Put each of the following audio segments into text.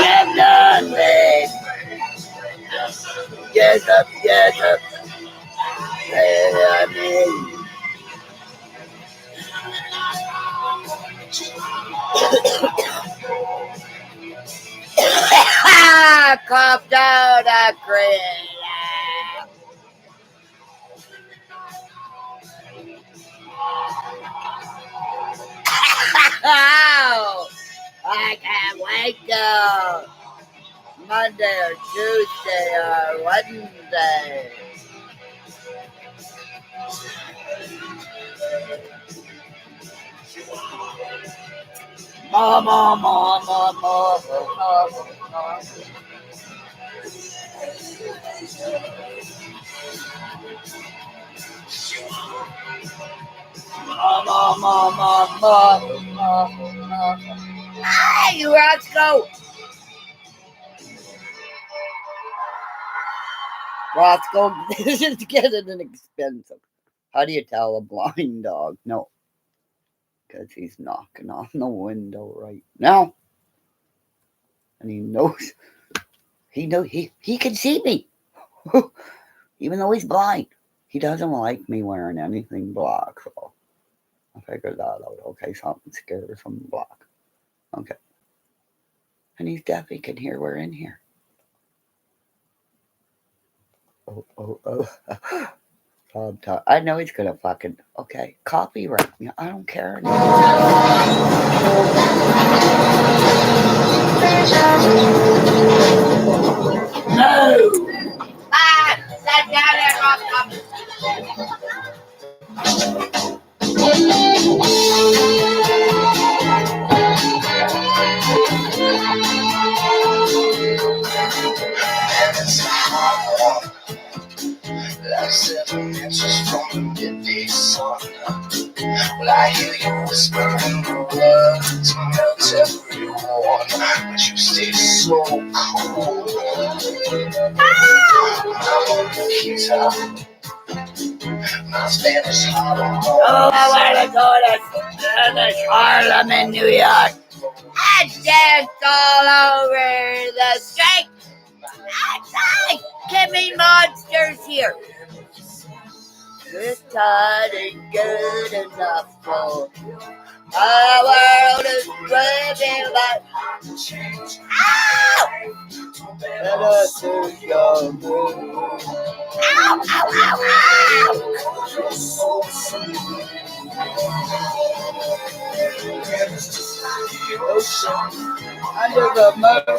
I'm done, babe. Yes, up, yes, up. Calm down, Chris. I can't wait till Monday or Tuesday or Wednesday. Mama. Hey, Roscoe! Roscoe, this is getting expensive. How do you tell a blind dog? No, because he's knocking on the window right now. And he knows he can see me. Even though he's blind. He doesn't like me wearing anything black, so I figured that out. Okay, something scared of something black. Okay. And he's deaf, he can hear we're in here. Oh. I know he's gonna fucking copyright me. I don't care anymore. No. Sit down there, Rob. Like 7 inches from the midday sun. Well, I hear you whispering the word to melt everyone, but you stay so cool. My guitar, my Spanish Harlem. Oh, I want to go to Spanish Harlem in New York. I dance all over the street. Outside, give me monsters here. This time ain't good enough for our world is raging like ow! Let us do your move. Ow, ow, ow, ow! Under the moon.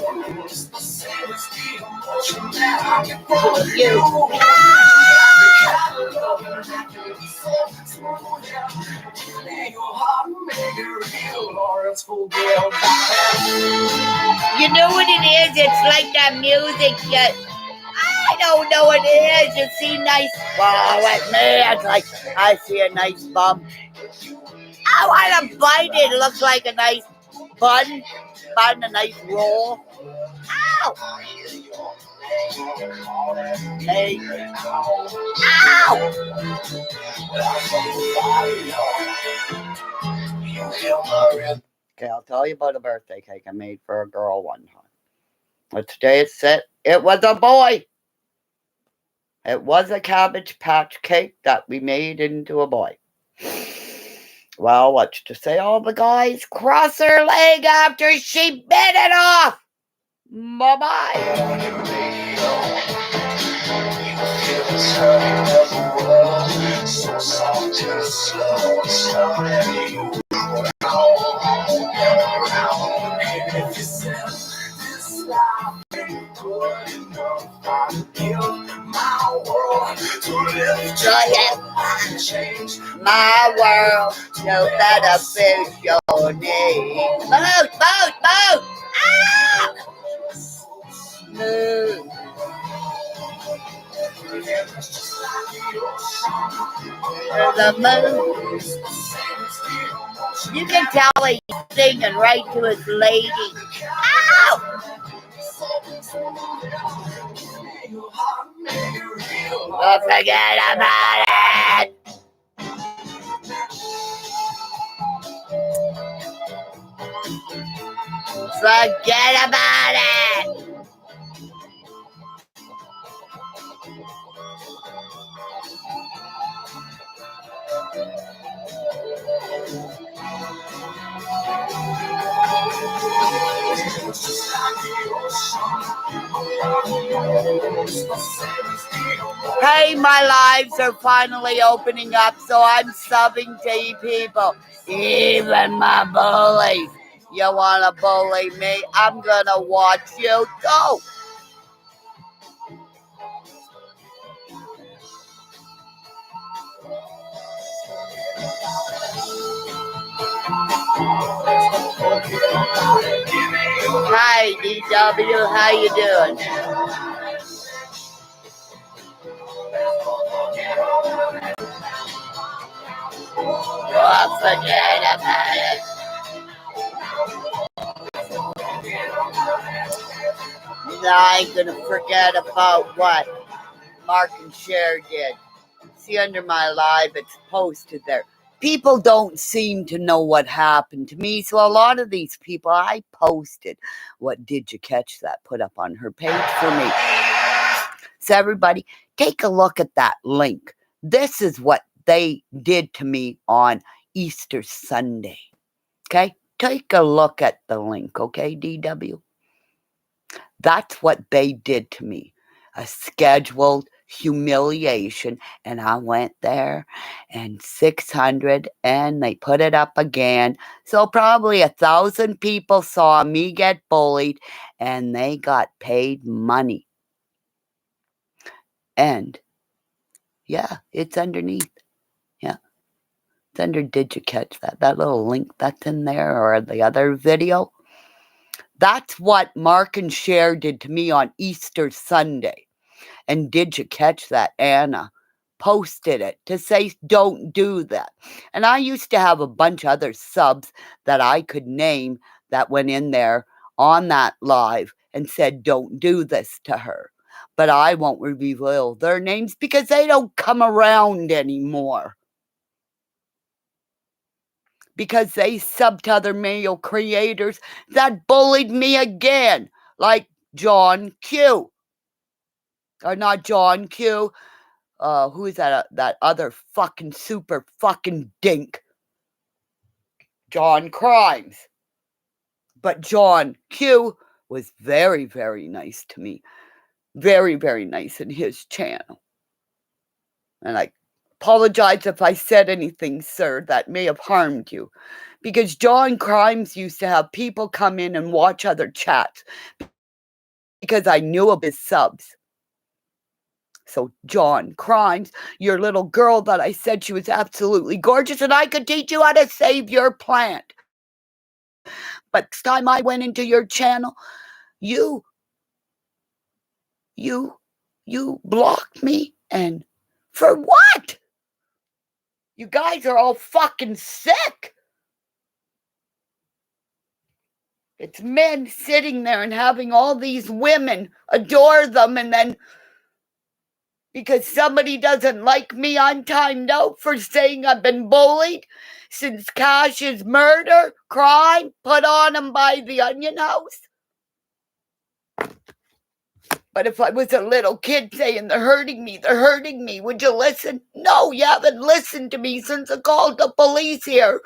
You know what it is? It's like that music that I don't know what it is. You see nice. Well, with me, it's like I see a nice bum. I want to bite it. It looks like a nice bun, a nice roll. Ow! Hey. Ow! Okay, I'll tell you about a birthday cake I made for a girl one time. But today it's set. It was a boy. It was a Cabbage Patch cake that we made into a boy. Well, what's to say all the guys cross her leg after she bit it off? Bye-bye. So soft and slow, slowly you if you said this life ain't good enough, I'd give my world to lift your head and change my world. No better fit your name. Move, move, move! Ah! Move. The moon. You can tell he's singing right to his lady. Ow! Oh, forget about it. Forget about it. Hey, my lives are finally opening up, so I'm subbing to you people. Even my bullies. You wanna bully me? I'm gonna watch you go. Hi, DW, how you doing? Oh, forget about it. No, I ain't gonna forget about what Mark and Cher did. See, under my live, it's posted there. People don't seem to know what happened to me, so a lot of these people, I posted what Did You Catch That put up on her page for me. So everybody, take a look at that link. This is what they did to me on Easter Sunday. Okay? Take a look at the link, okay, DW? That's what they did to me. A scheduled humiliation. And I went there and 600 and they put it up again. So probably 1,000 people saw me get bullied and they got paid money. And yeah, it's underneath. Yeah. It's under Did You Catch That? That little link that's in there or the other video. That's what Mark and Cher did to me on Easter Sunday. And Did You Catch That? Anna posted it to say, don't do that. And I used to have a bunch of other subs that I could name that went in there on that live and said, don't do this to her. But I won't reveal their names because they don't come around anymore. Because they subbed to other male creators that bullied me again, like John Q. Or not John Q. Who is that? That other fucking super fucking dink. John Crimes. But John Q was very, very nice to me. Very, very nice in his channel. And I apologize if I said anything, sir, that may have harmed you. Because John Crimes used to have people come in and watch other chats. Because I knew of his subs. So, John Crimes, your little girl that I said she was absolutely gorgeous and I could teach you how to save your plant. But this time I went into your channel, you blocked me. And for what? You guys are all fucking sick. It's men sitting there and having all these women adore them, and then because somebody doesn't like me, I'm timed out for saying I've been bullied since Cash's murder, crime, put on him by the Onion House. But if I was a little kid saying they're hurting me, would you listen? No, you haven't listened to me since I called the police here.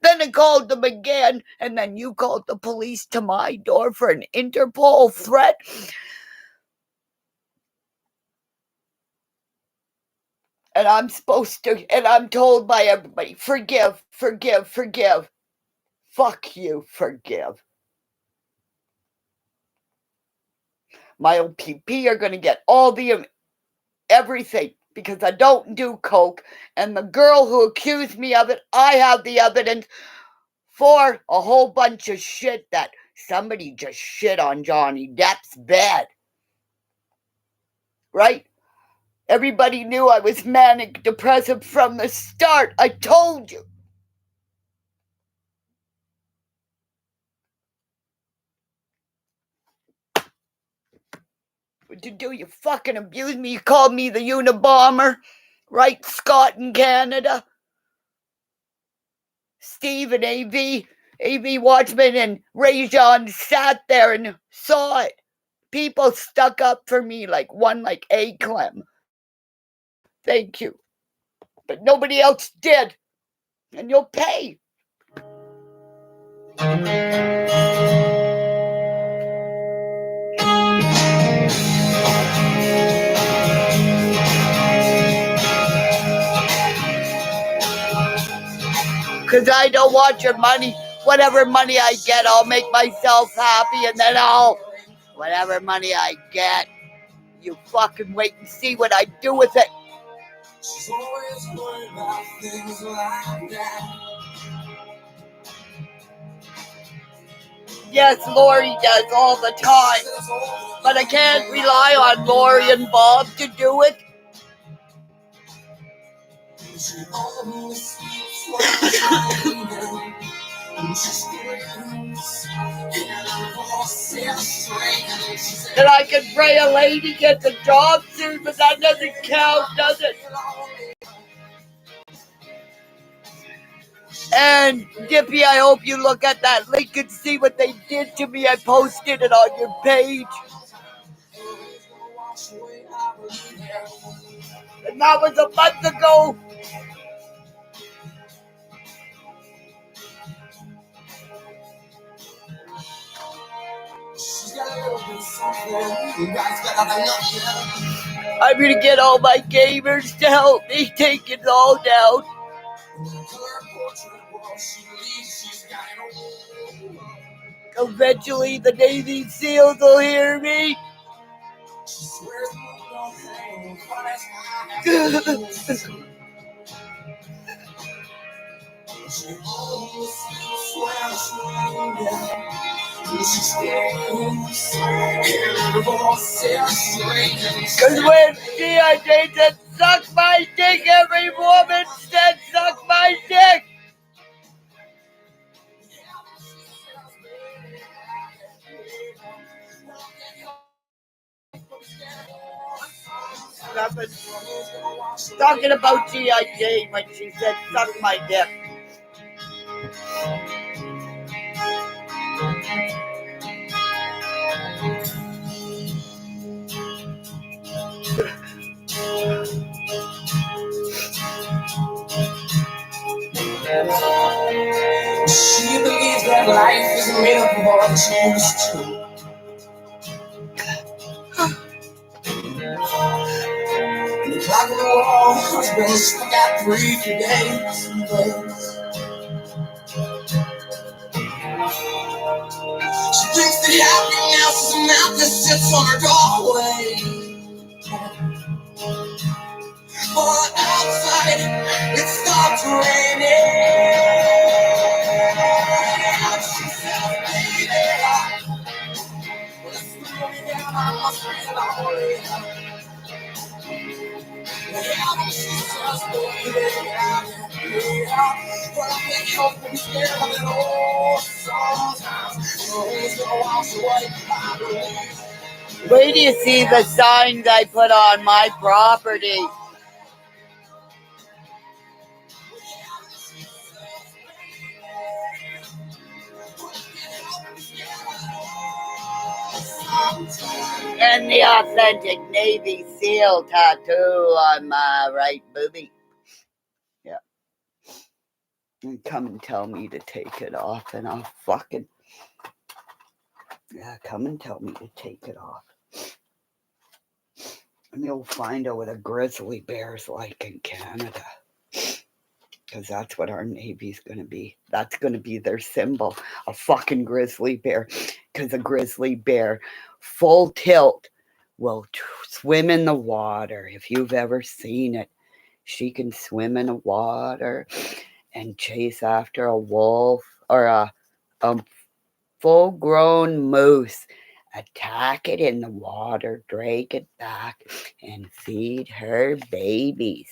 Then I called them again, and then you called the police to my door for an Interpol threat. And I'm supposed to, and I'm told by everybody, forgive. Fuck you, forgive. My OPP are going to get all the, everything, because I don't do coke. And the girl who accused me of it, I have the evidence for a whole bunch of shit that somebody just shit on Johnny Depp's bed. Right? Everybody knew I was manic depressive from the start. I told you. What'd you do? You fucking abused me. You called me the Unabomber. Right, Scott in Canada? Steve and AV Watchman and Rajon sat there and saw it. People stuck up for me like A. Clem. Thank you. But nobody else did. And you'll pay. Because I don't want your money. Whatever money I get, I'll make myself happy, and then whatever money I get, you fucking wait and see what I do with it. She's always worried about things like that. Yes, Lori does all the time, but I can't rely on Lori and Bob to do it. And I can pray a lady gets a job soon, but that doesn't count, does it? And Dippy, I hope you look at that link and see what they did to me. I posted it on your page. And that was a month ago. She's got a little bit something. You guys got enough. I'm going to get all my gamers to help me take it all down. Eventually, the Navy SEALs will hear me. Because when G.I. said, suck my dick, every woman said, suck my dick. Nothing. Talking about G.I. Jane when she said, suck my dick. She believes that life is made up of all choose to. The clock on the wall has been stuck at 3 for days. She thinks that happiness is a mouth that sits on her doorway. But outside, it starts raining. She says, baby, when it's slowing down, I must be lonely. Yeah, she says, baby, but I can't help but be scared of it all. Sometimes, always gonna wash away, I believe. Wait till you see the signs I put on my property. And the authentic Navy SEAL tattoo on my right booby. Yeah. And come and tell me to take it off, and I'll fucking... Yeah, come and tell me to take it off. And you'll find out what a grizzly bear's like in Canada. Because that's what our Navy's going to be. That's going to be their symbol. A fucking grizzly bear. Because a grizzly bear, full tilt, will swim in the water. If you've ever seen it, she can swim in the water and chase after a wolf or a full-grown moose. Attack it in the water, drag it back, and feed her babies.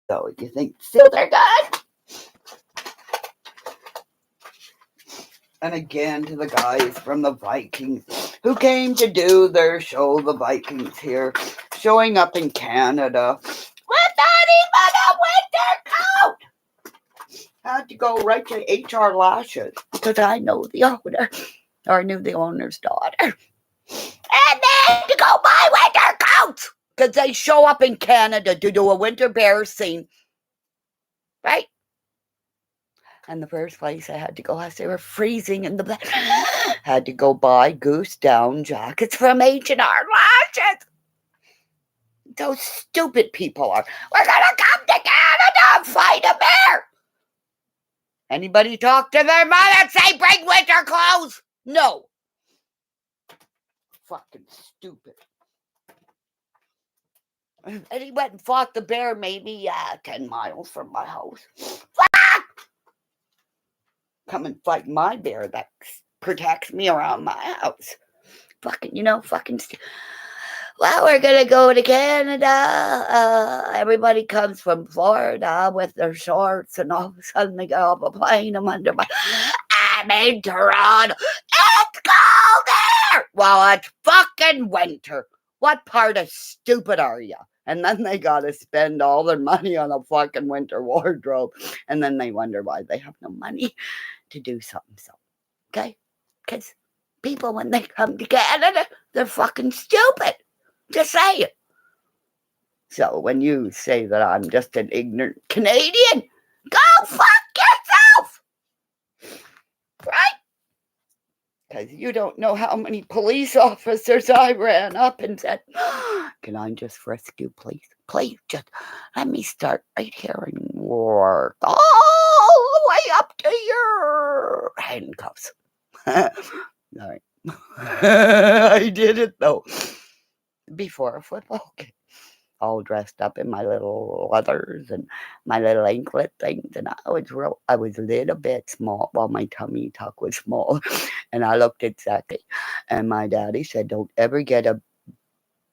So you think SEALs are good? And again to the guys from the Vikings who came to do their show, the Vikings here, showing up in Canada with not even a winter coat. Had to go right to HR Lashes because I know the owner, or I knew the owner's daughter. And they had to go buy winter coats because they show up in Canada to do a winter bear scene. Right? And the first place I had to go, as they were freezing in the back, had to go buy goose down jackets from H&R Lashes. Those stupid people are, we're going to come to Canada and fight a bear. Anybody talk to their mother and say, bring winter clothes? No. Fucking stupid. And he went and fought the bear maybe 10 miles from my house. Fuck! Come and fight my bear that protects me around my house. Fucking, well, we're going to go to Canada. Everybody comes from Florida with their shorts, and all of a sudden they get off a plane. I'm in Toronto. It's cold there. Well, it's fucking winter. What part of stupid are you? And then they got to spend all their money on a fucking winter wardrobe. And then they wonder why they have no money to do something. So, okay? Because people, when they come to Canada, they're fucking stupid. Just say it. So when you say that I'm just an ignorant Canadian, go fuck yourself. Right? Because you don't know how many police officers I ran up and said, can I just frisk you, please? Please, just let me start right here and work all the way up to your handcuffs. All right. I did it, though, before a football game. All dressed up in my little leathers and my little anklet things, and I was a little bit small. Well, my tummy tuck was small, and I looked exactly. And my daddy said, "Don't ever get a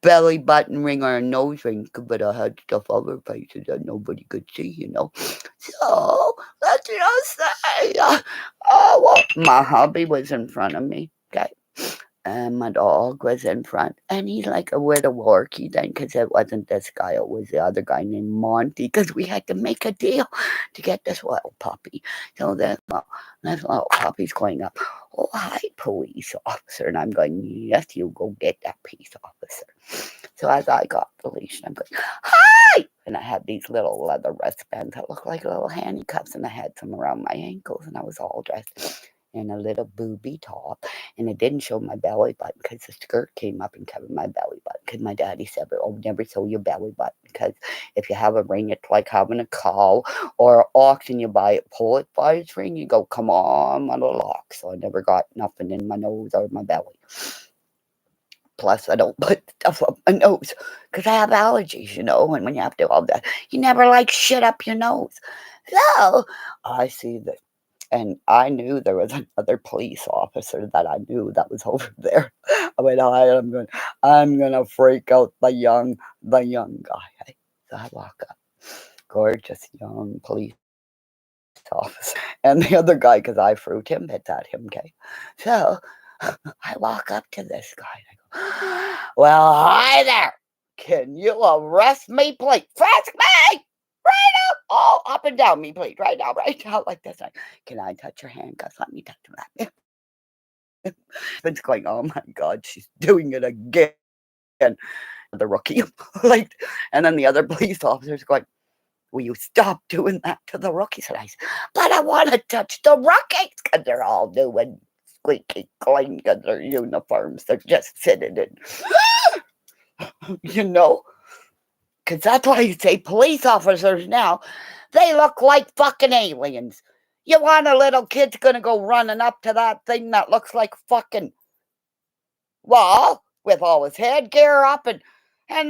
belly button ring or a nose ring," but I had stuff over faces that nobody could see. So let's just say, well, my hubby was in front of me. Okay, and my dog was in front, and he's like a little worky then, because it wasn't this guy, it was the other guy named Monty, because we had to make a deal to get this little puppy. So this little puppy's going up, "Oh, hi, police officer," and I'm going, "Yes, you go get that police officer." So as I got the leash, I'm going, "Hi!" And I had these little leather wristbands that looked like little handcuffs, and I had some around my ankles, and I was all dressed in a little booby top, and it didn't show my belly button because the skirt came up and covered my belly button. Because my daddy said, "Oh, never show your belly button, because if you have a ring, it's like having a cow or an ox and you buy it, pull it by its ring, you go, come on, my little ox." So I never got nothing in my nose or my belly. Plus, I don't put stuff up my nose because I have allergies, and when you have to do all that, you never like shit up your nose. So I see that. And I knew there was another police officer that I knew that was over there. I went, "Hi," and I'm gonna freak out the young guy. Hey? So I walk up, gorgeous young police officer, and the other guy, because I threw Timbits at him. Okay, so I walk up to this guy and I go, "Well, hi there. Can you arrest me, please? Frisk me! Right up! All up and down me, please. Right now, like this. Can I touch your handcuffs? Let me touch them." It's going, "Oh my God, she's doing it again." The rookie. Like, and then the other police officer's going, "Will you stop doing that to the rookies?" And I said, "But I want to touch the rookies," because they're all new and squeaky clean because their uniforms. They're just fitted in. you know? Because that's why you say police officers now, they look like fucking aliens. You want a little kid's gonna go running up to that thing that looks like fucking, well, with all his headgear up, and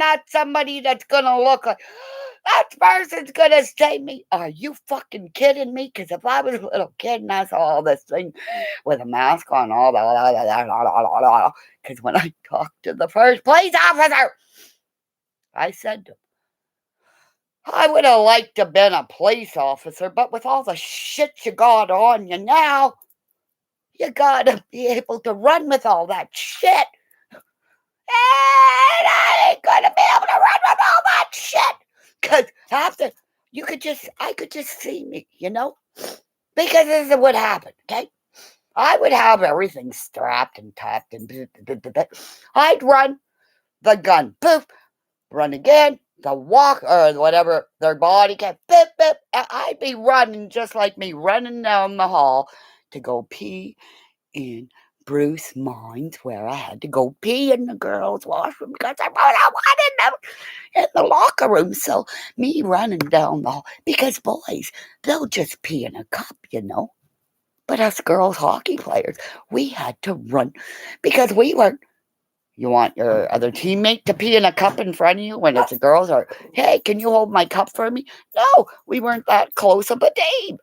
that's somebody that's gonna look like, that person's gonna save me. Are you fucking kidding me? Because if I was a little kid and I saw all this thing with a mask on, all that, because when I talked to the first police officer, I said to him, "I would have liked to have been a police officer, but with all the shit you got on you now, you gotta be able to run with all that shit. And I ain't gonna be able to run with all that shit. Because I could just see me, Because this is what happened, okay? I would have everything strapped and tapped and I'd run the gun, poof, run again, the walk or whatever their body can, bip, bip. I'd be running just like me, running down the hall to go pee in Bruce Mines, where I had to go pee in the girls' washroom because I wanted them in the locker room. So me running down the hall, because boys, they'll just pee in a cup, But us girls hockey players, we had to run because we weren't. You want your other teammate to pee in a cup in front of you when it's a girls, or, "Hey, can you hold my cup for me?" No, we weren't that close of a team.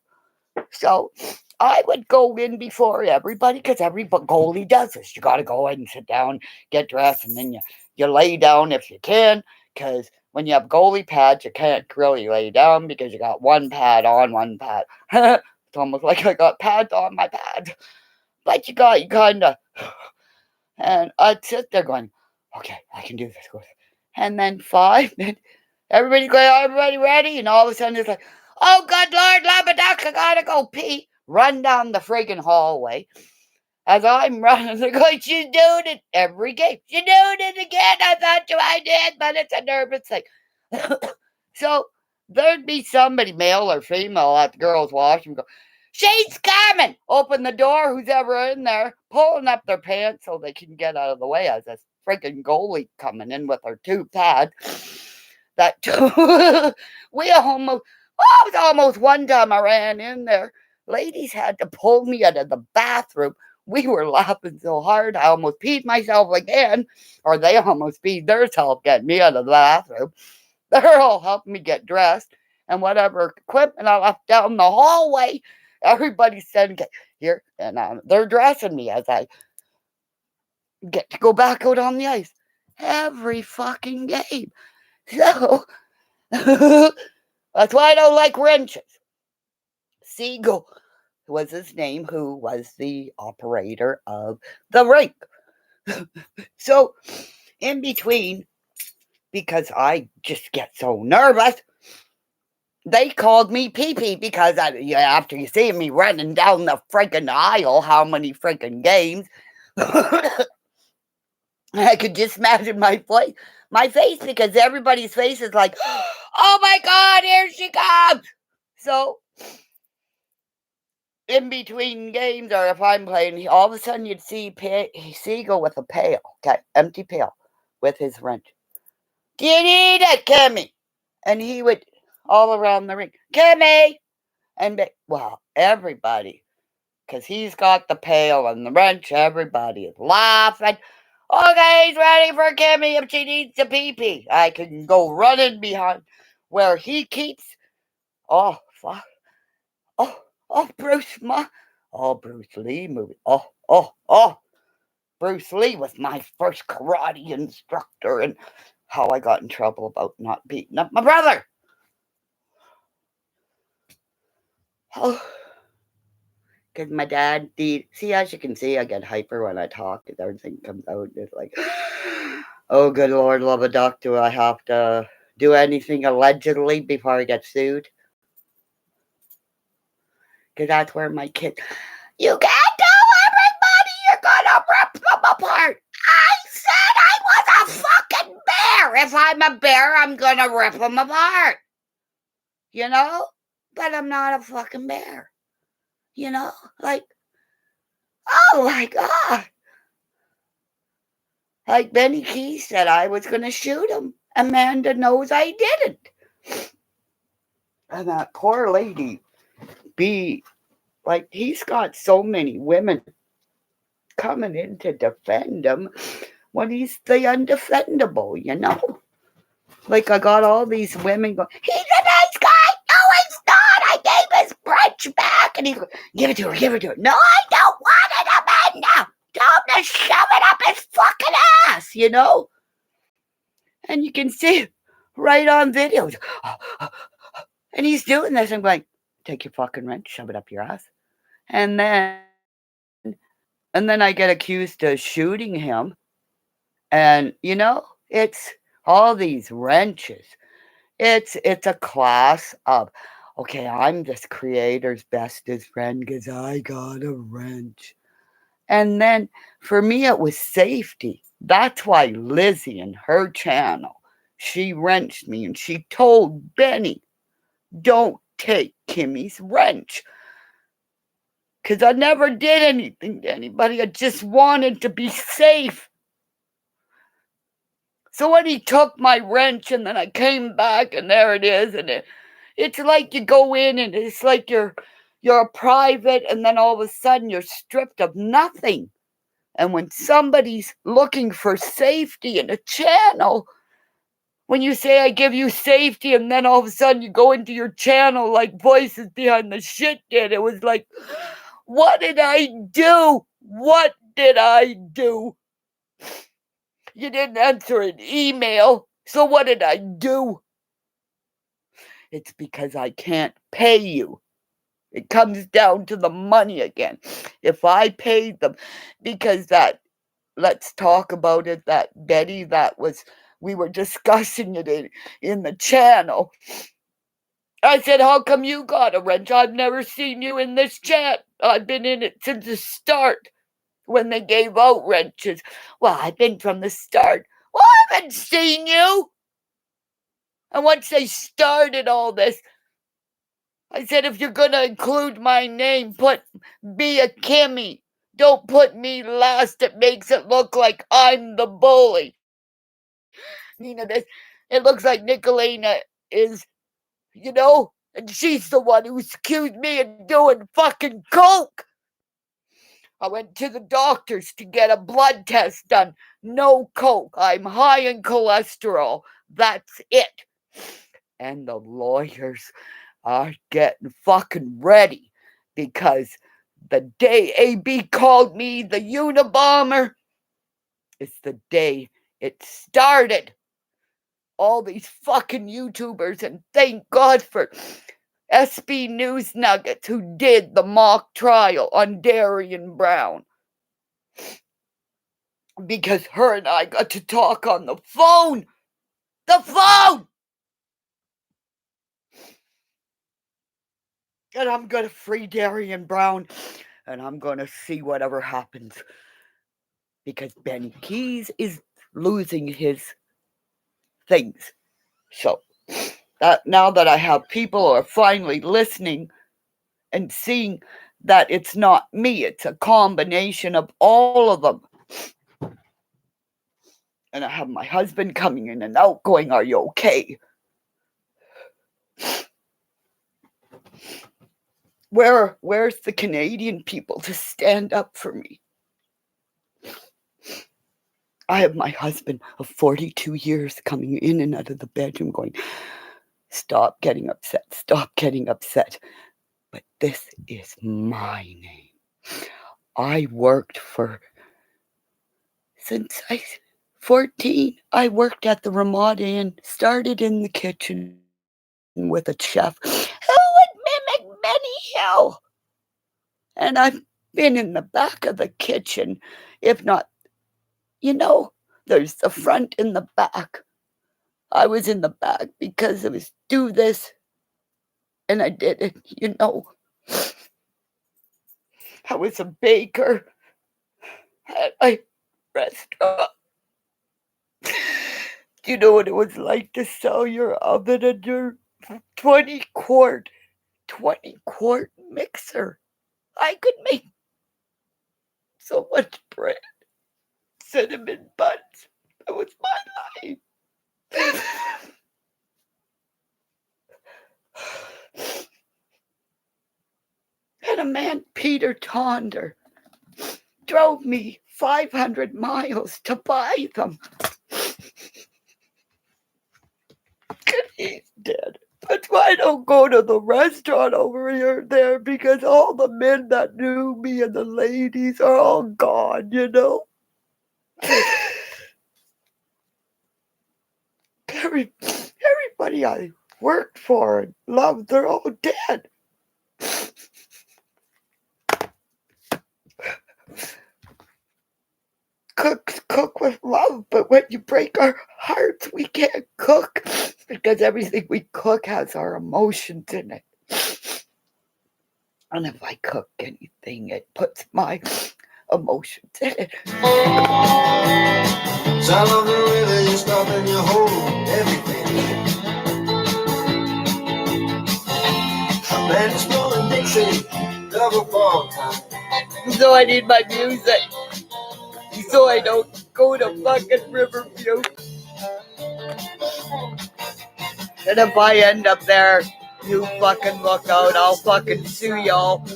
So I would go in before everybody, because every goalie does this. You got to go in and sit down, get dressed, and then you lay down if you can, because when you have goalie pads, you can't really lay down because you got one pad on, one pad. It's almost like I got pads on my pads. But you kind of, and I'd sit there going, "Okay, I can do this." And then 5 minutes, everybody's going, "Everybody ready?" And all of a sudden it's like, "Oh, good Lord, Labaduck, I gotta go pee." Run down the friggin' hallway. As I'm running, they're going, "She's doing it every game. She's doing it again. I thought I did, but it's a nervous thing." So there'd be somebody, male or female, at the girls' washroom go, She's coming! Open the door, who's ever in there, pulling up their pants so they can get out of the way as this freaking goalie coming in with her two pads. That we almost, oh, it was almost one time I ran in there. Ladies had to pull me out of the bathroom. We were laughing so hard, I almost peed myself again, or they almost peed themselves getting me out of the bathroom. They're all helping me get dressed, and whatever equipment I left down the hallway, everybody's saying, here, and they're dressing me as I get to go back out on the ice every fucking game. So, that's why I don't like wrenches. Siegel was his name, who was the operator of the rink. So, in between, because I just get so nervous, they called me Pee-Pee because after you see me running down the freaking aisle, how many freaking games, I could just imagine my face, because everybody's face is like, oh my God, here she comes. So, in between games, or if I'm playing, all of a sudden you'd see Siegel with a pail, okay, empty pail, with his wrench. Do you need it, Kimmy? And he would, all around the ring, Kimmy! And, well, everybody, because he's got the pail and the wrench, everybody is laughing. Okay, he's ready for Kimmy if she needs a pee-pee. I can go running behind where he keeps, oh, fuck. Oh, Bruce Lee movie. Bruce Lee was my first karate instructor, and how I got in trouble about not beating up my brother. Oh, because my dad did. See, as you can see, I get hyper when I talk, and everything comes out. It's like, oh, good Lord, love a duck. Do I have to do anything allegedly before I get sued? Because that's where my kid. You can't tell everybody you're gonna rip them apart. I said I was a fucking bear. If I'm a bear, I'm gonna rip them apart. You know? But I'm not a fucking bear. You know? Like, oh my God. Like Benny Key said I was gonna shoot him. Amanda knows I didn't. And that poor lady, like, he's got so many women coming in to defend him when he's the undefendable, you know? Like, I got all these women going, he's a nice guy. No, he's not. I gave his wrench back. And he's going, give it to her. No, I don't want it, Amanda. Tell him to shove it up his fucking ass, you know? And you can see right on videos. And he's doing this. I'm going, take your fucking wrench, shove it up your ass. And then I get accused of shooting him. And, you know, it's all these wrenches. It's a class of, okay, I'm this creator's bestest friend because I got a wrench. And then for me, it was safety. That's why Lizzie in her channel, she wrenched me and she told Benny, don't take Kimmy's wrench. Because I never did anything to anybody. I just wanted to be safe. So when he took my wrench and then I came back and there it is, and it's like you go in and it's like you're a private, and then all of a sudden you're stripped of nothing. And when somebody's looking for safety in a channel, when you say I give you safety and then all of a sudden you go into your channel like Voices Behind the Shit did, it was like, what did I do? What did I do? You didn't answer an email, so what did I do? It's because I can't pay you. It comes down to the money again. If I paid them, because let's talk about it, that Betty, we were discussing it in the channel. I said, how come you got a wrench? I've never seen you in this chat. I've been in it since the start when they gave out wrenches. Well, I've been from the start. Well, I haven't seen you. And once they started all this, I said, if you're going to include my name, be a Kimmy. Don't put me last. It makes it look like I'm the bully. It looks like Nicolena is, and she's the one who's accused me of doing fucking coke. I went to the doctors to get a blood test done. No coke. I'm high in cholesterol. That's it. And the lawyers are getting fucking ready because the day AB called me the Unabomber is the day it started. All these fucking YouTubers, and thank God for SB News Nuggets who did the mock trial on Darian Brown. Because her and I got to talk on the phone. The phone! And I'm going to free Darian Brown, and I'm going to see whatever happens. Because Benny Keys is losing his things. So, now that I have people who are finally listening and seeing that it's not me, it's a combination of all of them. And I have my husband coming in and out going, are you okay? Where's the Canadian people to stand up for me? I have my husband of 42 years coming in and out of the bedroom going, stop getting upset, stop getting upset. But this is my name. I worked since I was 14. I worked at the Ramada Inn, started in the kitchen with a chef who would mimic Benny Hill. And I've been in the back of the kitchen, if not, there's the front and the back. I was in the back because it was do this, and I did it, I was a baker at my restaurant. Do you know what it was like to sell your oven and your 20-quart mixer? I could make so much bread, cinnamon buns. That was my life. And a man, Peter Tonder, drove me 500 miles to buy them. And he's dead. That's why I don't go to the restaurant over here there, because all the men that knew me and the ladies are all gone, Everybody I worked for and loved, they're all dead. Cooks cook with love, but when you break our hearts, we can't cook because everything we cook has our emotions in it. And if I cook anything, it puts my emotions in it. Sound of the river, you stop and you hold everything. Man is blowing Dixie, double fall time. So I need my music, so I don't go to fucking Riverview. And if I end up there, you fucking look out, I'll fucking sue y'all.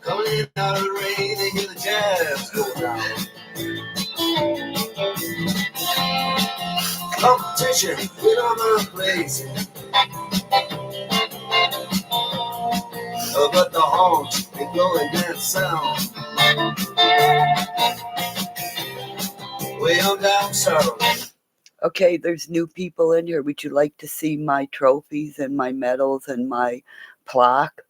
Coming in out of the rain, they hear the jazz go down. Competition, get on the place. But the horns, they go and dance sound. Way on down south. Okay, there's new people in here. Would you like to see my trophies and my medals and my plaque?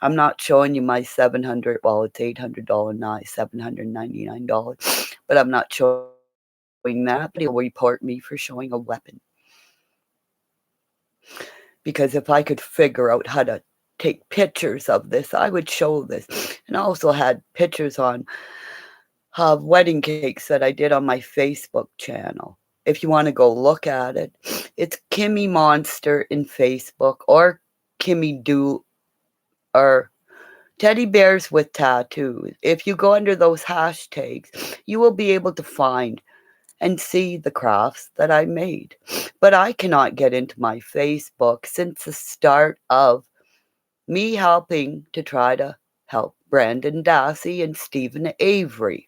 I'm not showing you my $700, well, it's $800 now, $799, but I'm not showing that. But he'll report me for showing a weapon. Because if I could figure out how to take pictures of this, I would show this. And I also had pictures on wedding cakes that I did on my Facebook channel. if you want to go look at it, it's Kimmy Monster in Facebook or Kimmy Do or Teddy Bears with Tattoos. If you go under those hashtags, you will be able to find and see the crafts that I made. But I cannot get into my Facebook since the start of me helping to try to help Brandon Dassey and Stephen Avery.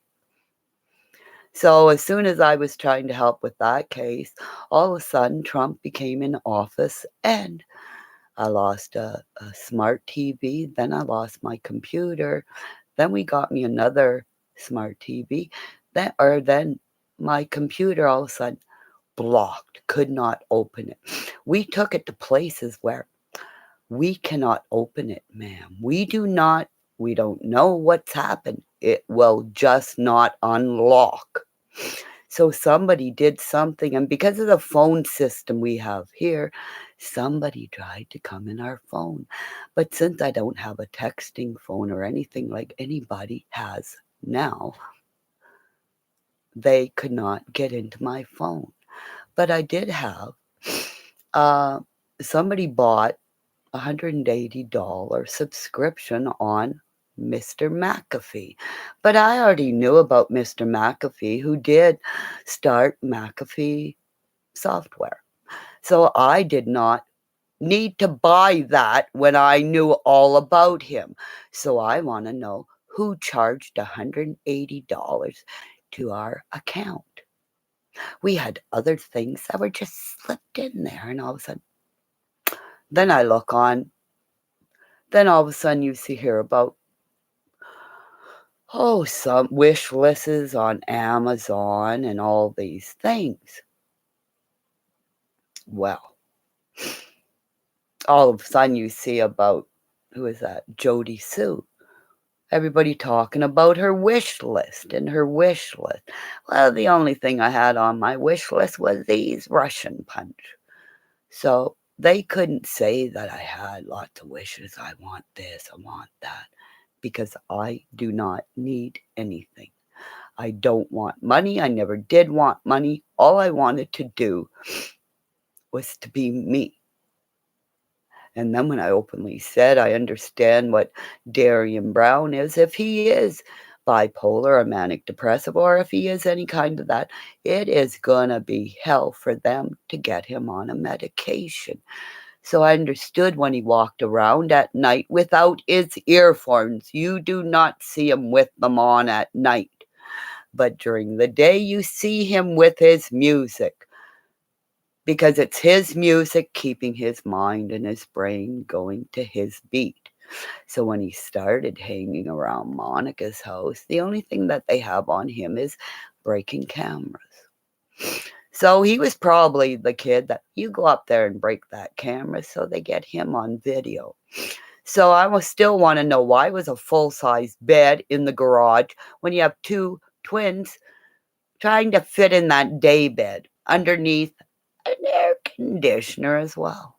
So as soon as I was trying to help with that case, all of a sudden Trump became in office and I lost a smart TV. Then I lost my computer. Then we got me another smart TV. Then my computer all of a sudden blocked, could not open it. We took it to places where we cannot open it, ma'am. We don't know what's happened. It will just not unlock. So somebody did something, and because of the phone system we have here, somebody tried to come in our phone. But since I don't have a texting phone or anything like anybody has now, they could not get into my phone. But I did have uh, somebody bought $180 subscription on Mr. McAfee. But I already knew about Mr. McAfee, who did start McAfee software. So I did not need to buy that when I knew all about him. So I want to know who charged $180 to our account. We had other things that were just slipped in there, and all of a sudden, then I look on, then all of a sudden you see here about, some wish lists on Amazon and all these things. Well, all of a sudden you see about, who is that? Jody Sue. Everybody talking about her wish list and her wish list. Well, the only thing I had on my wish list was these Russian punch. So they couldn't say that I had lots of wishes. I want this, I want that, because I do not need anything. I don't want money. I never did want money. All I wanted to do was to be me. And then when I openly said I understand what Darian Brown is, if he is bipolar or manic depressive, or if he is any kind of that, it is going to be hell for them to get him on a medication. So I understood when he walked around at night without his earphones. You do not see him with them on at night. But during the day, you see him with his music, because it's his music keeping his mind and his brain going to his beat. So when he started hanging around Monica's house, the only thing that they have on him is breaking cameras. So he was probably the kid that you go up there and break that camera, so they get him on video. So I will still want to know, why was a full-size bed in the garage when you have two twins trying to fit in that day bed underneath an air conditioner as well.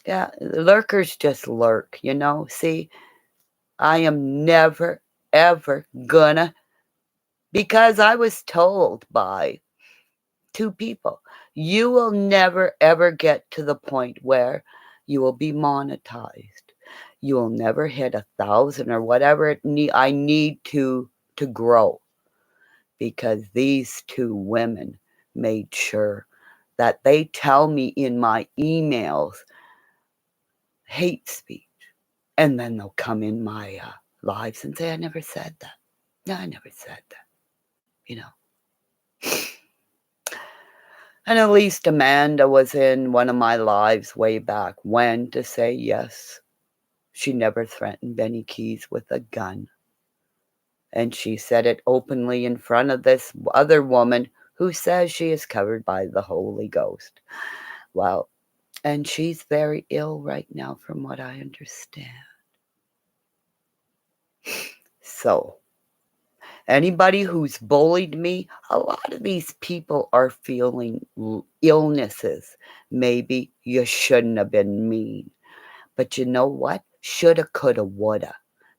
Yeah, lurkers just lurk, See, I am never, ever gonna, because I was told by two people, you will never, ever get to the point where you will be monetized. You will never hit 1,000 or whatever I need to grow, because these two women made sure that they tell me in my emails hate speech, and then they'll come in my lives and say, I never said that. No, I never said that. And at least Amanda was in one of my lives way back when to say, yes, she never threatened Benny Keys with a gun. And she said it openly in front of this other woman who says she is covered by the Holy Ghost. Well, and she's very ill right now, from what I understand. So, anybody who's bullied me, a lot of these people are feeling illnesses. Maybe you shouldn't have been mean. But you know what? Shoulda, coulda, woulda.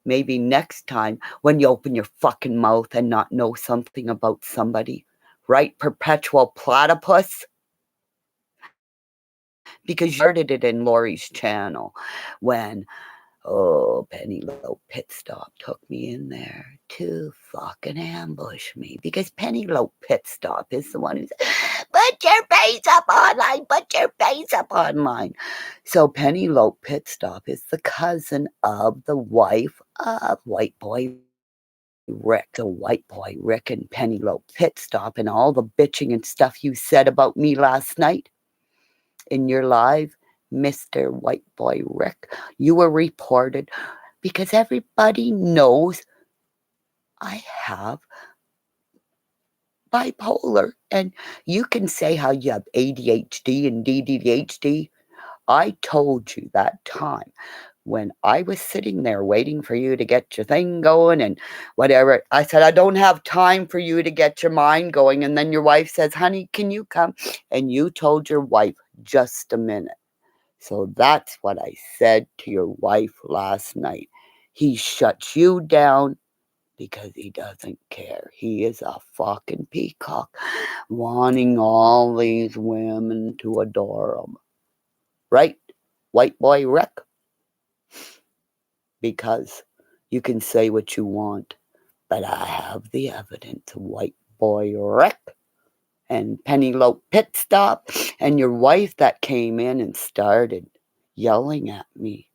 Maybe next time when you open your fucking mouth and not know something about somebody, right, perpetual platypus? Because you started it in Lori's channel when, oh, Penelope Pitstop took me in there to fucking ambush me. Because Penelope Pitstop is the one who's, put your face up online, put your face up online. So Penelope Pitstop is the cousin of the wife of White Boy Rick. So White Boy Rick and Penelope Pitstop and all the bitching and stuff you said about me last night in your live, Mr. White Boy Rick, you were reported because everybody knows I have bipolar. And you can say how you have ADHD and DDHD. I told you that time when I was sitting there waiting for you to get your thing going and whatever. I said, I don't have time for you to get your mind going. And then your wife says, honey, can you come? And you told your wife, just a minute. So that's what I said to your wife last night. He shuts you down because he doesn't care. He is a fucking peacock wanting all these women to adore him. Right, White Boy Rick? Because you can say what you want, but I have the evidence, White Boy Rick. And Penelope Pitstop and your wife that came in and started yelling at me.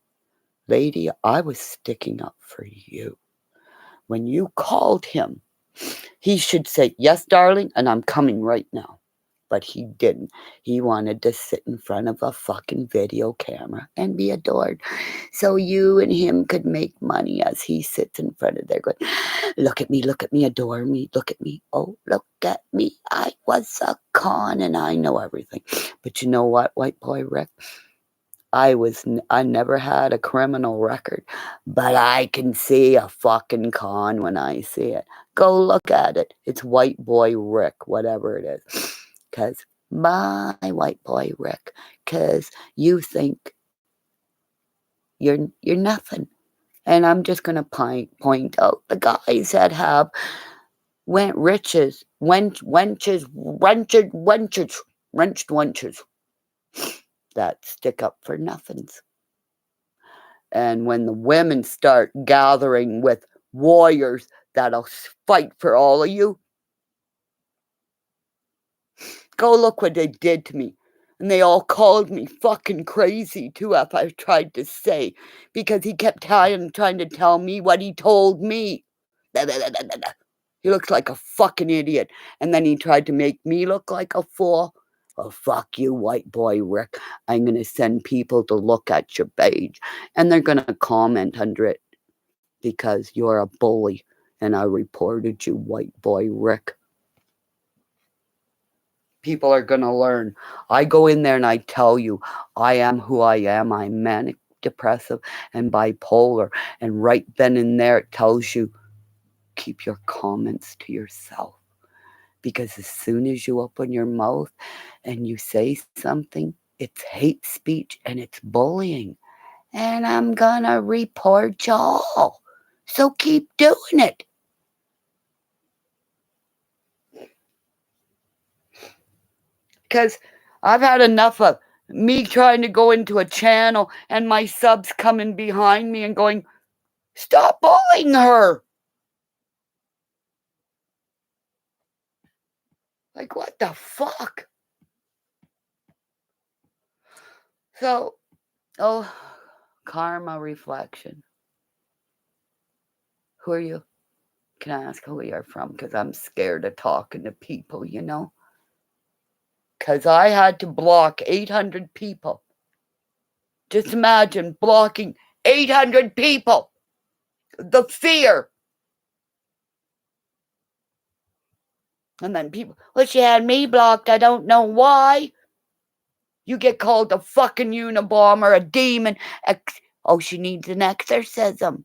Lady, I was sticking up for you. When you called him, he should say, yes, darling, and I'm coming right now. But he didn't. He wanted to sit in front of a fucking video camera and be adored. So you and him could make money as he sits in front of there going, look at me, adore me, look at me. Oh, look at me. I was a con and I know everything. But you know what, White Boy Rick? I never had a criminal record, but I can see a fucking con when I see it. Go look at it. It's White Boy Rick, whatever it is. Because my White Boy Rick, because you think you're nothing. And I'm just going to point out the guys that have wenches, that stick up for nothings. And when the women start gathering with warriors that'll fight for all of you, go look what they did to me. And they all called me fucking crazy too after I tried to say, because he kept trying to tell me what he told me. He looks like a fucking idiot. And then he tried to make me look like a fool. Oh, fuck you, White Boy Rick. I'm going to send people to look at your page. And they're going to comment under it because you're a bully. And I reported you, White Boy Rick. People are going to learn. I go in there and I tell you, I am who I am. I'm manic, depressive, and bipolar. And right then and there, it tells you, keep your comments to yourself. Because as soon as you open your mouth and you say something, it's hate speech and it's bullying. And I'm gonna report y'all. So keep doing it. Because I've had enough of me trying to go into a channel and my subs coming behind me and going, stop bullying her. Like, what the fuck? So, karma reflection. Who are you? Can I ask who you're from? Because I'm scared of talking to people, you know? Because I had to block 800 people. Just imagine blocking 800 people. The fear. And then people, well, she had me blocked. I don't know why. You get called a fucking Unabomber, a demon. Oh, she needs an exorcism.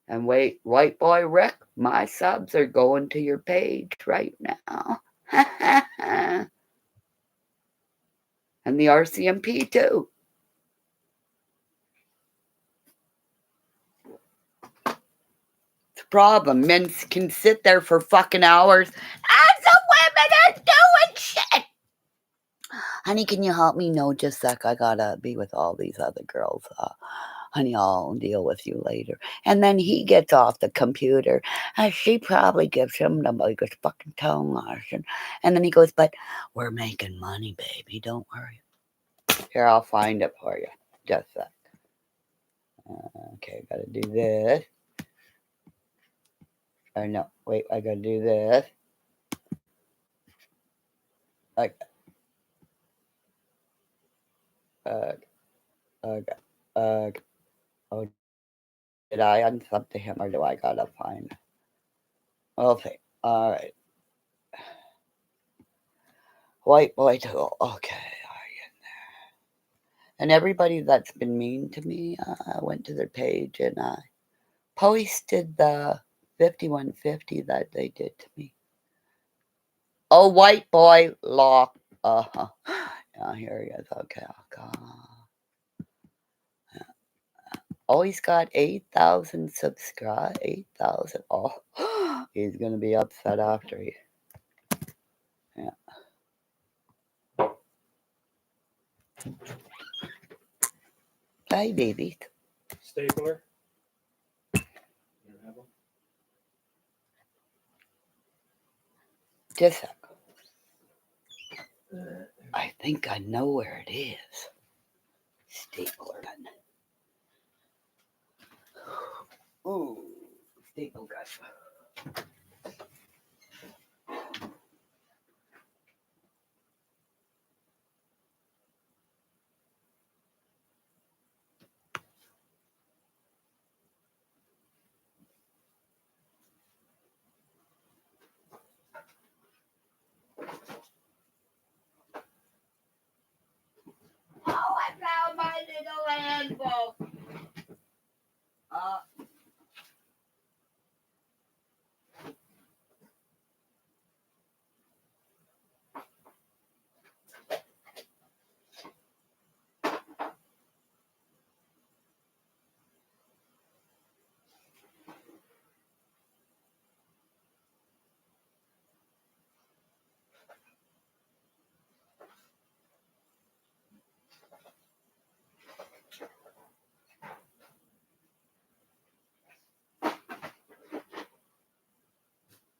And wait, White Boy Rick, my subs are going to your page right now. And the RCMP too. problem. Men can sit there for fucking hours. And some women are doing shit. Honey, can you help me? No, just a sec. I gotta be with all these other girls. Honey, I'll deal with you later. And then he gets off the computer. And she probably gives him the biggest fucking tongue lashing. And then he goes, but we're making money, baby. Don't worry. Here, I'll find it for you. Just a sec. Okay, gotta do this. Or no, wait, I gotta do this. Okay. Oh, did I unsub to him or do I gotta find? Okay, alright. White boy tool. Okay, are you in there? And everybody that's been mean to me, I went to their page and I posted the 5150 that they did to me. Oh, white boy lock. Uh-huh. Yeah, here he is. Okay, I'll go. Oh, he's got 8,000 subscribers. 8,000. Oh, he's going to be upset after he. Yeah. Hi, baby. Stapler. Just a sec. I think I know where it is. Stapler gun. Ooh, staple gun. Oh, I found my little handbook.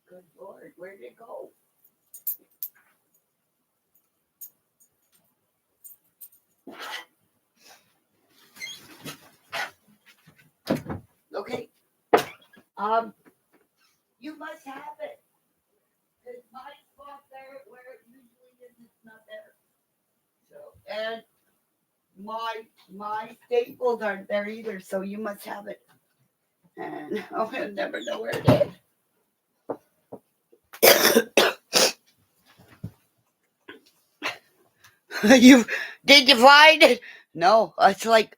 Good Lord, where'd it go? Okay. You must have it. There's my spot there where it usually is. It's not there. So, and my staples aren't there either. So you must have it. And I'll never know where it is. Did you find it? No, it's like,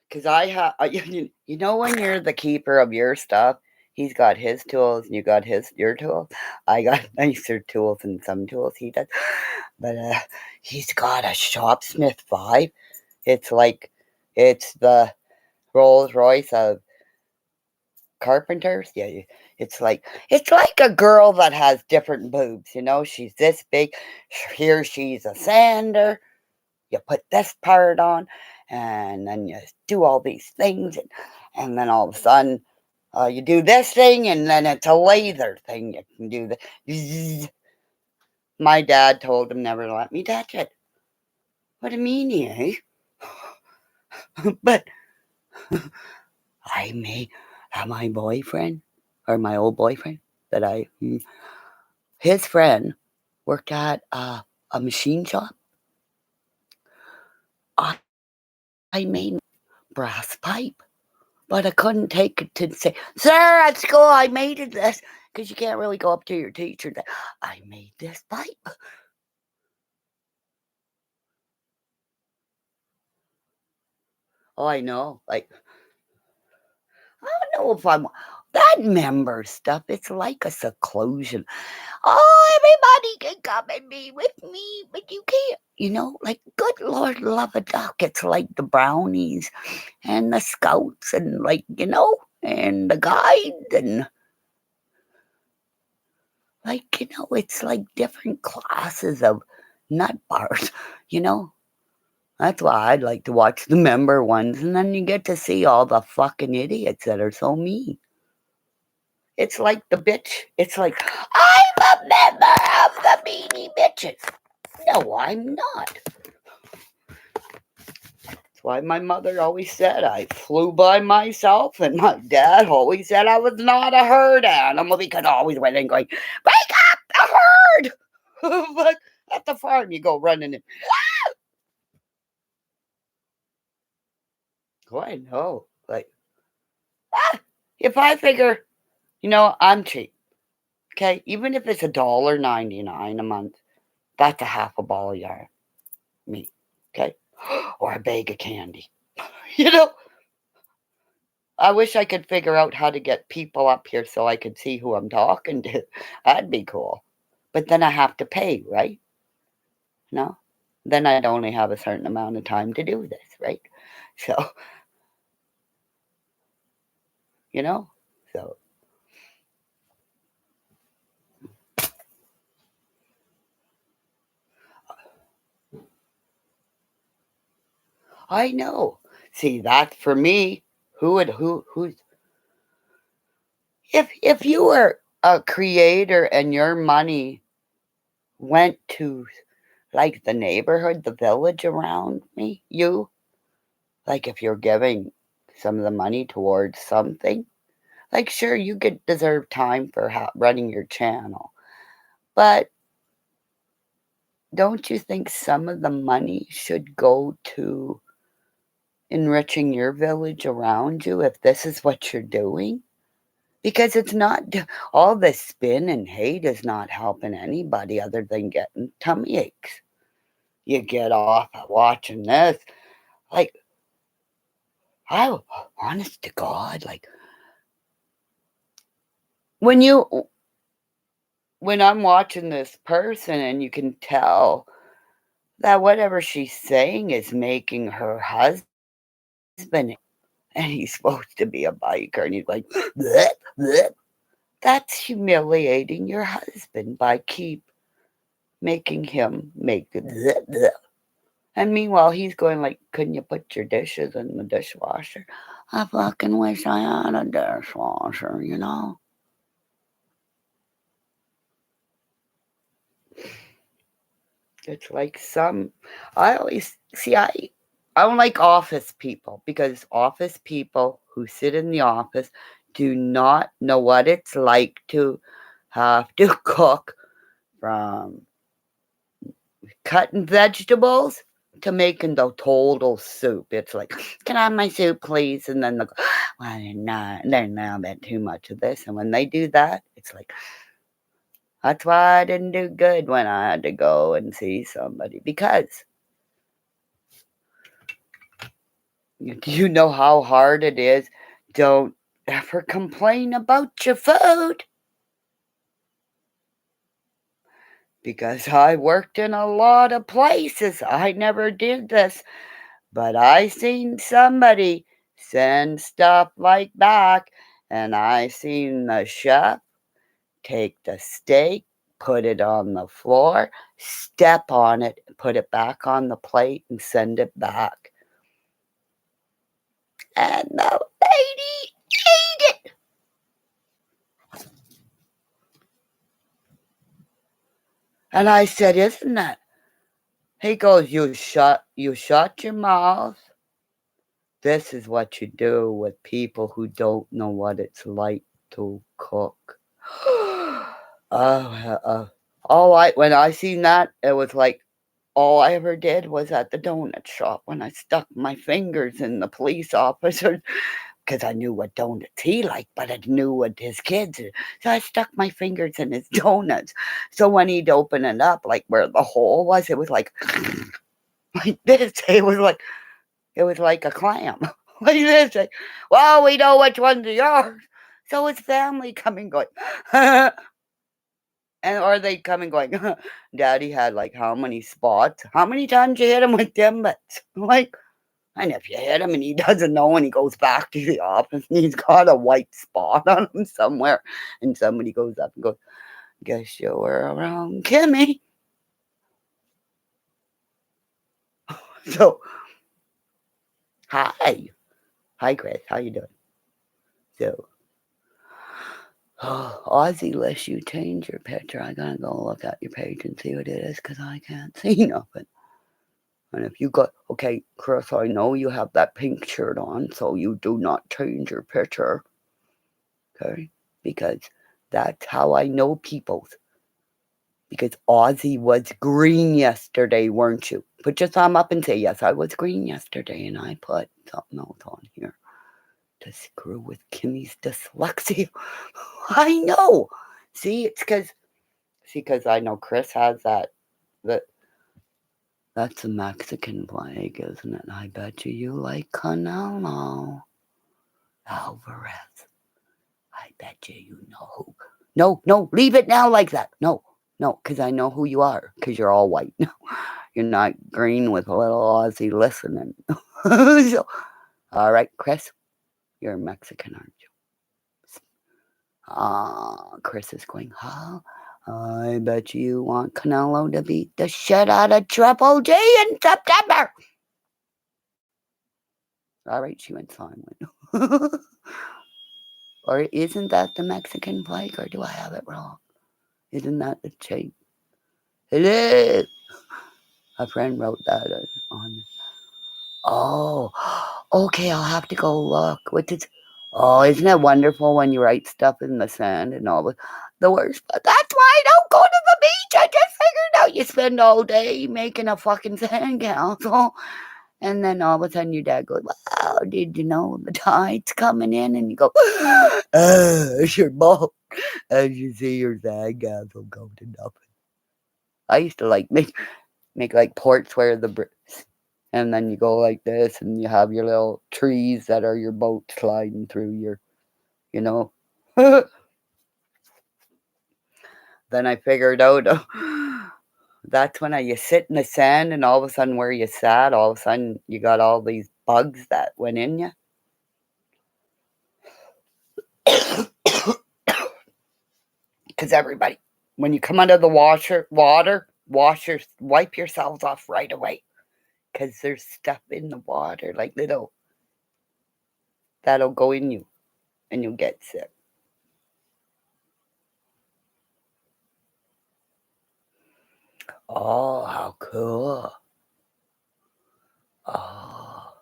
because I have, you know, when you're the keeper of your stuff, he's got his tools and you got your tools. I got nicer tools than some tools he does, but he's got a Shopsmith 5. It's like, it's the Rolls Royce of carpenters. Yeah, it's like a girl that has different boobs. You know, she's this big. Here she's a sander. You put this part on, and then you do all these things, and then all of a sudden, you do this thing, and then it's a laser thing. You can do the. My dad told him never to let me touch it. What a meanie, eh? But I may have my boyfriend, or my old boyfriend, that his friend worked at a machine shop. I made brass pipe, but I couldn't take it to say, sir, at school I made it this, because you can't really go up to your teacher that I made this pipe. Oh, I know. Like, I don't know if I'm that member stuff. It's like a seclusion. Oh, everybody can come and be with me, but you can't. You know, like, good Lord, love a duck. It's like the brownies and the scouts, and like, you know, and the guide, and it's like different classes of nut bars, you know? That's why I'd like to watch the member ones, and then you get to see all the fucking idiots that are so mean. It's like the bitch. It's like, I'm a member of the meanie bitches. No, I'm not. That's why my mother always said I flew by myself, and my dad always said I was not a herd animal because I always went in going, break up the herd! But at the farm, you go running in. Oh, I know. Like, if I figure, I'm cheap, okay? Even if it's $1.99 a month, that's a half a ball of yarn meat, okay? Or a bag of candy. You know, I wish I could figure out how to get people up here so I could see who I'm talking to. That'd be cool. But then I have to pay, right? No? Then I'd only have a certain amount of time to do this, right? So, you know? So, I know. See, that for me, who's if you were a creator and your money went to like the neighborhood, the village around you, like if you're giving some of the money towards something, like sure you could deserve time for running your channel, but don't you think some of the money should go to enriching your village around you if this is what you're doing? Because it's not all this spin and hate is not helping anybody other than getting tummy aches. You get off watching this. Like, I honest to God, like when you when I'm watching this person and you can tell that whatever she's saying is making her husband, and he's supposed to be a biker, and he's like, bleh, bleh. That's humiliating your husband by keep making him make the bleh, bleh. And meanwhile, he's going like, couldn't you put your dishes in the dishwasher? I fucking wish I had a dishwasher, you know? It's like I always see, I don't like office people because office people who sit in the office do not know what it's like to have to cook from cutting vegetables to making the total soup. It's like, can I have my soup, please? And then well, they're not a bit too much of this. And when they do that, it's like, that's why I didn't do good when I had to go and see somebody because you know how hard it is. Don't ever complain about your food because I worked in a lot of places. I never did this, but I seen somebody send stuff like back, and I seen the chef take the steak, put it on the floor, step on it, put it back on the plate, and send it back. And the lady ate it. And I said, isn't that? He goes, you shut your mouth. This is what you do with people who don't know what it's like to cook. When I seen that, it was like all I ever did was at the donut shop when I stuck my fingers in the police officer because I knew what donuts he liked, but I knew what his kids. So I stuck my fingers in his donuts. So when he'd open it up, like where the hole was, it was like like this. It was like a clam. Like this. Like, well, we know which ones are yours. So his family coming going, and or they come and going, Daddy had like how many spots? How many times you hit him with them butts? Like, And if you hit him and he doesn't know and he goes back to the office and he's got a white spot on him somewhere, and somebody goes up and goes, "Guess you were around Kimmy." So, hi. Hi, Chris. How you doing? So, Ozzy lets you change your picture. I gotta go look at your page and see what it is because I can't see nothing. And if you got, okay, Chris, I know you have that pink shirt on, so you do not change your picture. Okay? Because that's how I know people. Because Ozzy was green yesterday, weren't you? Put your thumb up and say, yes, I was green yesterday, and I put something else on here to screw with Kimmy's dyslexia. I know. See, it's because I know Chris has that that's a Mexican flag, isn't it? I bet you like Canelo Alvarez. I bet you know who. No, leave it now like that. No, because I know who you are, because you're all white. You're not green with a little Aussie listening. So, all right, Chris, you're Mexican, aren't you? Chris is going, huh? I bet you want Canelo to beat the shit out of Triple G in September. All right, she went silent. Or isn't that the Mexican flag, or do I have it wrong? Isn't that the shape? It is. A friend wrote that on. Oh, okay. I'll have to go look. What did? Oh, isn't it wonderful when you write stuff in the sand and all the worst? But that's why I don't go to the beach. I just figured out you spend all day making a fucking sandcastle, and then all of a sudden your dad goes, "Wow, did you know the tide's coming in?" And you go, "It's your boat." As you see your sandcastle go to nothing. I used to like make like ports where and then you go like this and you have your little trees that are your boat sliding through your, you know. Then I figured out that's when you sit in the sand and all of a sudden where you sat, all of a sudden you got all these bugs that went in you. Because everybody, when you come out of the water, wipe yourselves off right away. Because there's stuff in the water, like that'll go in you and you'll get sick. Oh, how cool. Oh.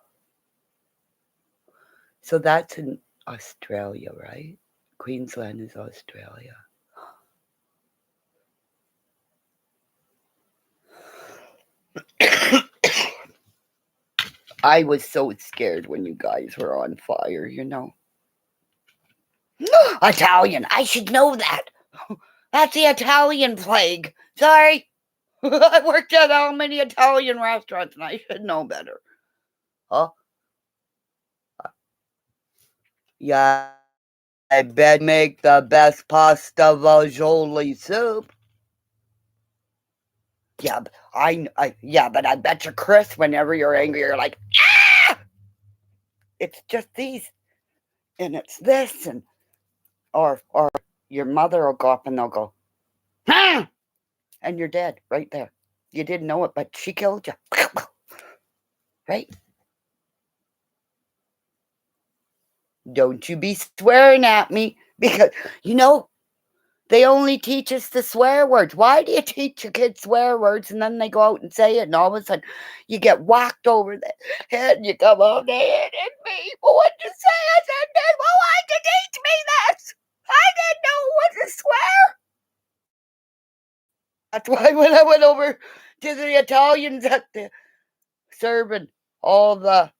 So that's in Australia, right? Queensland is Australia. I was so scared when you guys were on fire, you know. Italian. I should know that. That's the Italian plague. Sorry. I worked at how many Italian restaurants and I should know better. Huh? Yeah, I bet make the best pasta fagioli soup. Yeah, but I bet you, Chris, whenever you're angry, you're like, ah! It's just these, and it's this, and or your mother will go up and they'll go, ah! And you're dead right there. You didn't know it, but she killed you. Right? Don't you be swearing at me because, you know, they only teach us the swear words. Why do you teach your kids swear words and then they go out and say it and all of a sudden you get whacked over the head and you come home, they hit me. Well, what'd you say? I said, well, why'd you teach me this? I didn't know what to swear. That's why when I went over to the Italians at the serving all the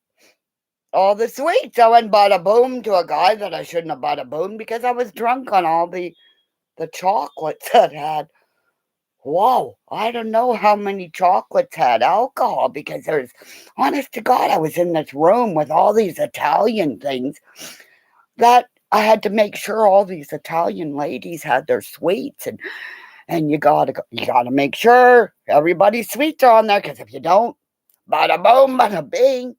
sweets, I went bought a boom to a guy that I shouldn't have bought a boom because I was drunk on all the chocolates that had. Whoa, I don't know how many chocolates had alcohol because there's, honest to God, I was in this room with all these Italian things that I had to make sure all these Italian ladies had their sweets and you gotta make sure everybody's sweets are on there because if you don't, bada boom, bada bing.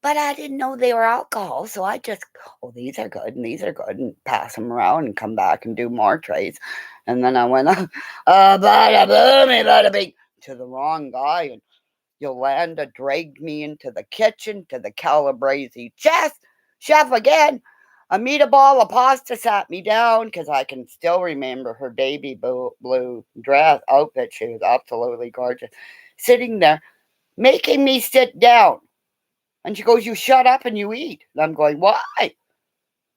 But I didn't know they were alcohol, so I just, oh, these are good and these are good, and pass them around and come back and do more trays. And then I went, bada boom, bada bing, to the wrong guy, and Yolanda dragged me into the kitchen to the Calabrese chef again. A meatball of pasta sat me down because I can still remember her baby blue dress outfit. She was absolutely gorgeous, sitting there, making me sit down. And she goes, "You shut up and you eat." And I'm going, "Why?"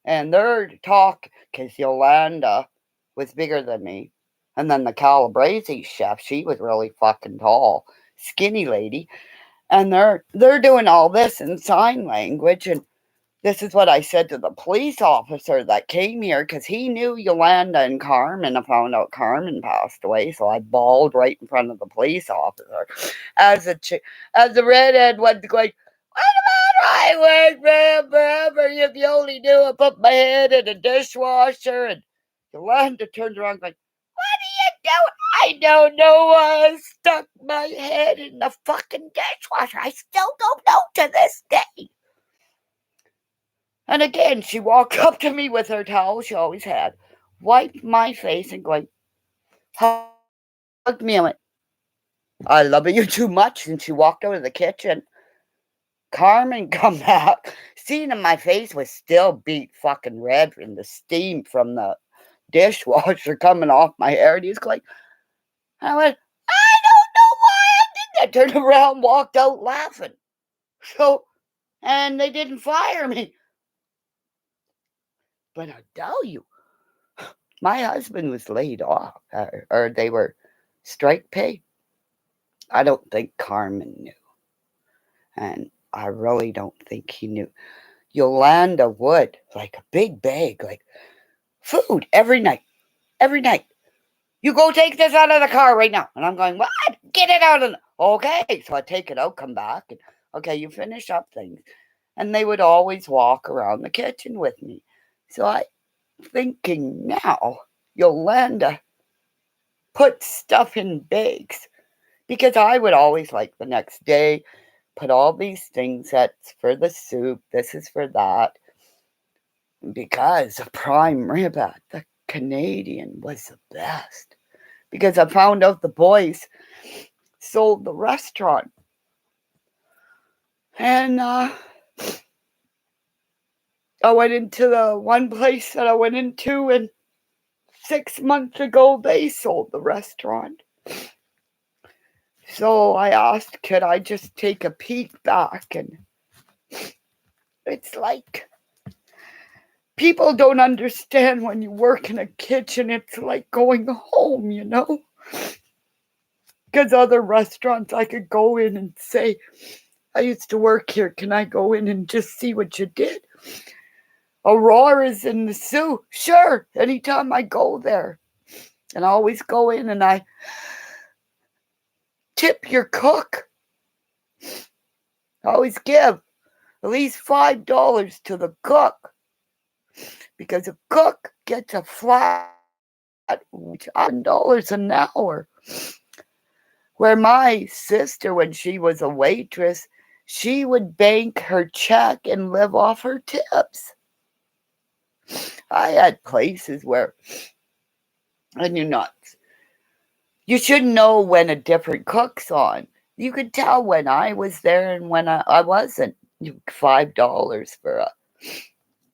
And they're talk because Yolanda was bigger than me. And then the Calabrese chef, she was really fucking tall, skinny lady. And they're doing all this in sign language. And this is what I said to the police officer that came here because he knew Yolanda and Carmen. I found out Carmen passed away, so I bawled right in front of the police officer as the redhead was going, "What about I work forever? If you only knew, I put my head in a dishwasher." And Yolanda turned around going, "What are you doing?" "I don't know why I stuck my head in the fucking dishwasher. I still don't know to this day." And again, she walked up to me with her towel she always had, wiped my face and going, hugged me and went, "I love you too much." And she walked out of the kitchen. Carmen come back. Seeing my face was still beat fucking red from the steam from the dishwasher coming off my hair. And he's like, I went, "I don't know why I did that." Turned around, walked out laughing. So, and they didn't fire me. But I tell you, my husband was laid off, or they were strike pay. I don't think Carmen knew. And I really don't think he knew. Yolanda would, like a big bag, like food every night. Every night. "You go take this out of the car right now." And I'm going, "What? Get it out of the..." Okay. So I take it out, come back, and okay, you finish up things. And they would always walk around the kitchen with me. So I thinking now, Yolanda put stuff in bags because I would always, like, the next day put all these things. That's for the soup, this is for that, because the prime rib at the Canadian was the best. Because I found out the boys sold the restaurant. And I went into the one place that I went into, and 6 months ago they sold the restaurant. So I asked, could I just take a peek back? And it's like, people don't understand when you work in a kitchen, it's like going home, you know? Because other restaurants, I could go in and say, "I used to work here. Can I go in and just see what you did?" Aurora's in the Sioux. Sure, anytime I go there. And I always go in and I tip your cook. I always give at least $5 to the cook, because a cook gets a flat $1 an hour. Where my sister, when she was a waitress, she would bank her check and live off her tips. I had places where, and you should know when a different cook's on. You could tell when I was there and when I wasn't. $5 for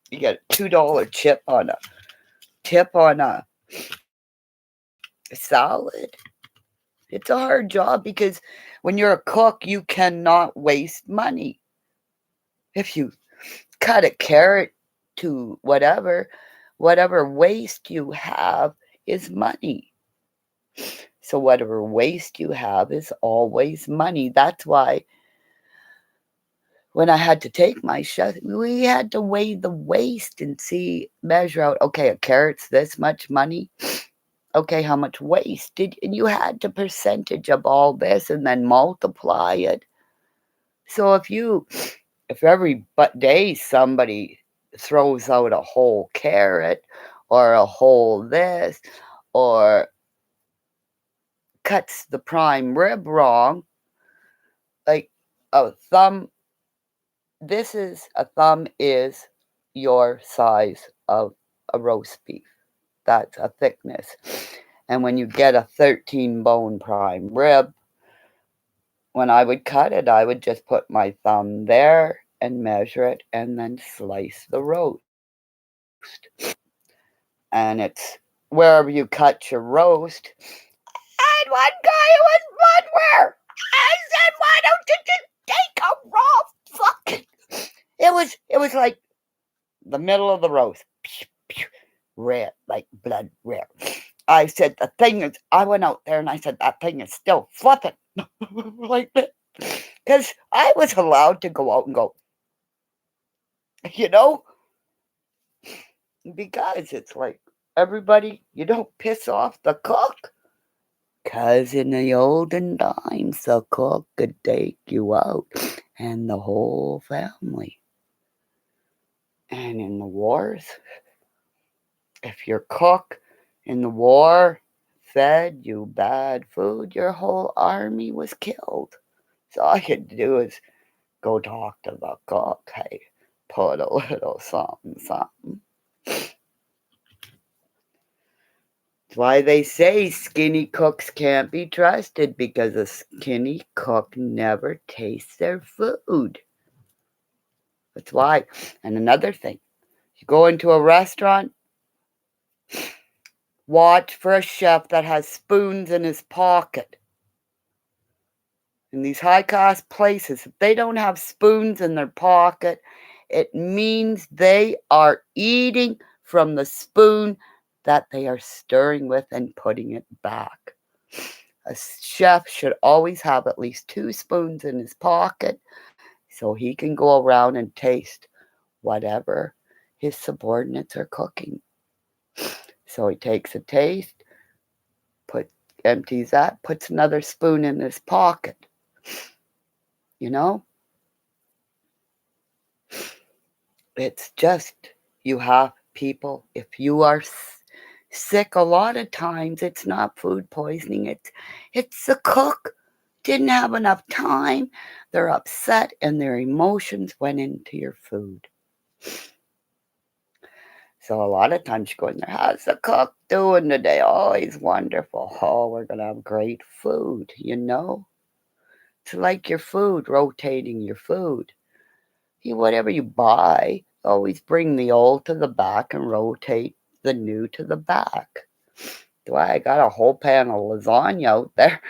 you get a $2 tip on a salad. It's a hard job because when you're a cook, you cannot waste money. If you cut a carrot to whatever waste you have is money. So whatever waste you have is always money. That's why when I had to take my chef, we had to weigh the waste and measure out, okay, a carrot's this much money. Okay, how much waste and you had to percentage of all this and then multiply it. So if every day somebody throws out a whole carrot or a whole this or cuts the prime rib wrong, like a thumb this is a thumb is your size of a roast beef. That's a thickness. And when you get a 13 bone prime rib, when I would cut it, I would just put my thumb there and measure it and then slice the roast. And it's wherever you cut your roast. And one guy was wondering, I said, why don't you just take a raw fucking? It was like the middle of the roast, red, like blood red. I said, the thing is, I went out there and I said, that thing is still flipping like that. Because I was allowed to go out and go, you know, because it's like everybody, you don't piss off the cook. Because in the olden times, the cook could take you out and the whole family. And in the wars, if your cook in the war fed you bad food, your whole army was killed. So all you had to do is go talk to the cook. Hey, put a little something, something. That's why they say skinny cooks can't be trusted, because a skinny cook never tastes their food. That's why. And another thing, you go into a restaurant, watch for a chef that has spoons in his pocket. In these high-class places, if they don't have spoons in their pocket, it means they are eating from the spoon that they are stirring with and putting it back. A chef should always have at least 2 spoons in his pocket so he can go around and taste whatever his subordinates are cooking. So he takes a taste, empties that, puts another spoon in his pocket. You know? It's just, you have people, if you are sick, a lot of times it's not food poisoning, it's the cook didn't have enough time, they're upset, and their emotions went into your food. So a lot of times you go in there, how's the cook doing today? Oh, he's wonderful. Oh, we're going to have great food, you know? It's like your food, rotating your food. Whatever you buy, always bring the old to the back and rotate the new to the back. That's why I got a whole pan of lasagna out there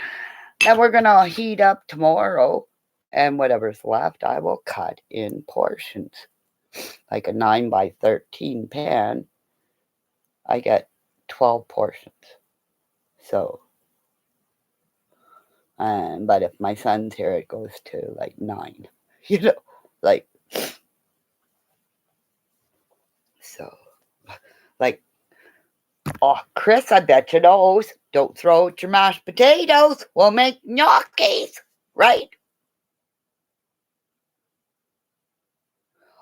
that we're going to heat up tomorrow. And whatever's left, I will cut in portions. Like a 9 by 13 pan, I get 12 portions. So, but if my son's here, it goes to like 9. You know, like, so, like, oh, Chris, I bet you knows. Don't throw out your mashed potatoes. We'll make gnocchis, right?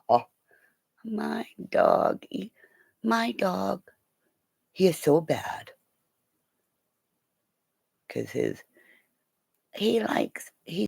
Oh, my dog, he is so bad. Because he